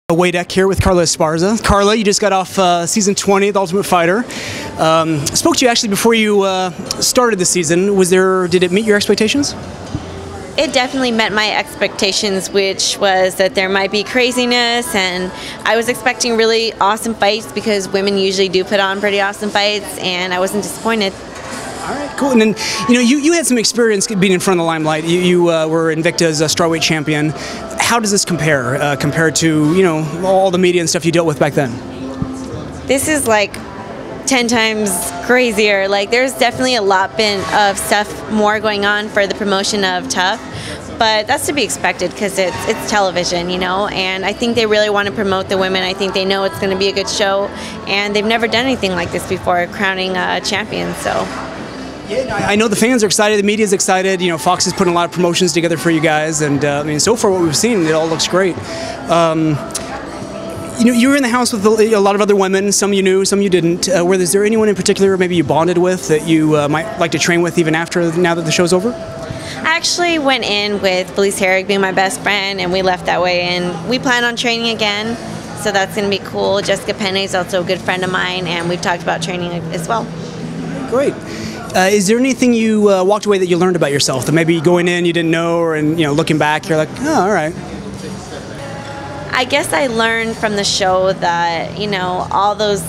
H.E.A.T here with Carla Esparza. Carla, you just got off season 20 of The Ultimate Fighter. Spoke to you actually before you started the season. Did it meet your expectations? It definitely met my expectations, which was that there might be craziness, and I was expecting really awesome fights because women usually do put on pretty awesome fights, and I wasn't disappointed. All right, cool. And then, you had some experience being in front of the limelight. You were Invicta's Strawweight champion. How does this compare compared to, all the media and stuff you dealt with back then? This is like 10 times crazier. Like, there's definitely a lot of stuff more going on for the promotion of TUF, but that's to be expected because it's television, and I think they really want to promote the women. I think they know it's going to be a good show, and they've never done anything like this before, crowning a champion, so. Yeah, I know the fans are excited, the media's excited. Fox is putting a lot of promotions together for you guys, and so far what we've seen, it all looks great. You were in the house with a lot of other women. Some you knew, some you didn't. Is there anyone in particular maybe you bonded with that you might like to train with even now that the show's over? I actually went in with Felice Herrig being my best friend, and we left that way, and we plan on training again, so that's going to be cool. Jessica Penne is also a good friend of mine, and we've talked about training as well. Great. Is there anything you walked away that you learned about yourself that maybe going in you didn't know, or looking back you're like, oh, all right? I guess I learned from the show that all those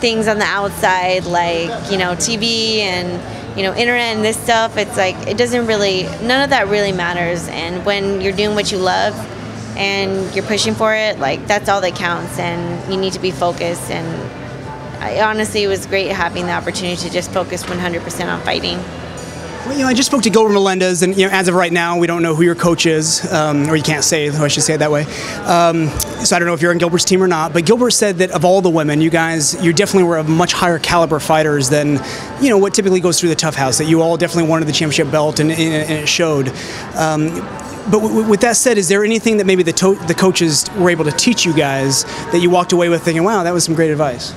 things on the outside, like TV and internet and this stuff, it's like it doesn't really, none of that really matters. And when you're doing what you love and you're pushing for it, like that's all that counts. And you need to be focused. And honestly, it was great having the opportunity to just focus 100% on fighting. Well, I just spoke to Gilbert Melendez, and as of right now, we don't know who your coach is, or you can't say, I should say it that way. So I don't know if you're on Gilbert's team or not, but Gilbert said that of all the women, you definitely were of much higher caliber fighters than, what typically goes through the TUF house, that you all definitely wanted the championship belt, and it showed. But with that said, is there anything that maybe the coaches were able to teach you guys that you walked away with thinking, wow, that was some great advice?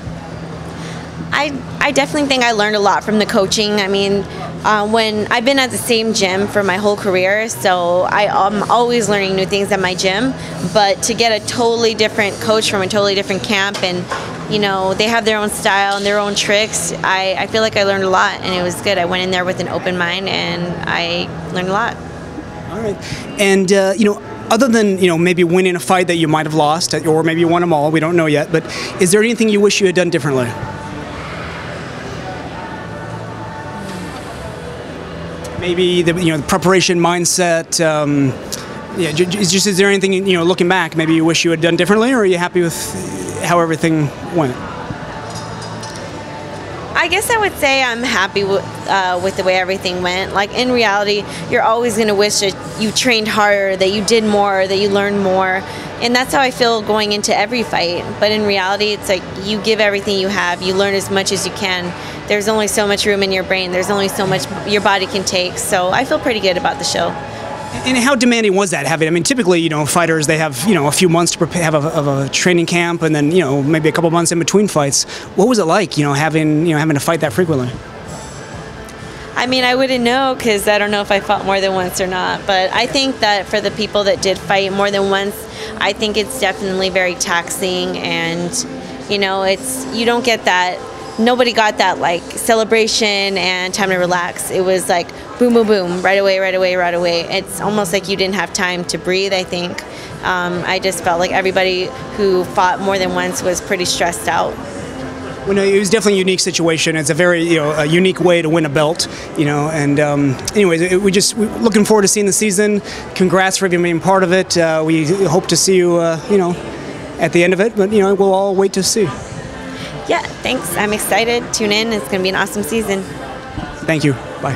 I definitely think I learned a lot from the coaching. I mean, when I've been at the same gym for my whole career, so I'm always learning new things at my gym, but to get a totally different coach from a totally different camp, and they have their own style and their own tricks, I feel like I learned a lot, and it was good. I went in there with an open mind, and I learned a lot. All right. And other than maybe winning a fight that you might have lost, or maybe you won them all, we don't know yet, but is there anything you wish you had done differently? Maybe the preparation mindset. Is there anything looking back maybe you wish you had done differently, or are you happy with how everything went? I guess I would say I'm happy with the way everything went. Like, in reality, you're always going to wish that you trained harder, that you did more, that you learned more. And that's how I feel going into every fight. But in reality, it's like you give everything you have. You learn as much as you can. There's only so much room in your brain. There's only so much your body can take. So I feel pretty good about the show. And how demanding was that? Typically, fighters, they have, a few months to prepare, have a training camp, and then, maybe a couple months in between fights. What was it like, having to fight that frequently? I mean, I wouldn't know because I don't know if I fought more than once or not. But I think that for the people that did fight more than once, I think it's definitely very taxing, and, you don't get that. Nobody got that like celebration and time to relax. It was like boom, boom, boom, right away, right away, right away. It's almost like you didn't have time to breathe, I think. I just felt like everybody who fought more than once was pretty stressed out. Well, no, it was definitely a unique situation. It's a very a unique way to win a belt, and anyways, we're looking forward to seeing the season. Congrats for being part of it. We hope to see you, at the end of it, but we'll all wait to see. Yeah, thanks. I'm excited. Tune in. It's going to be an awesome season. Thank you. Bye.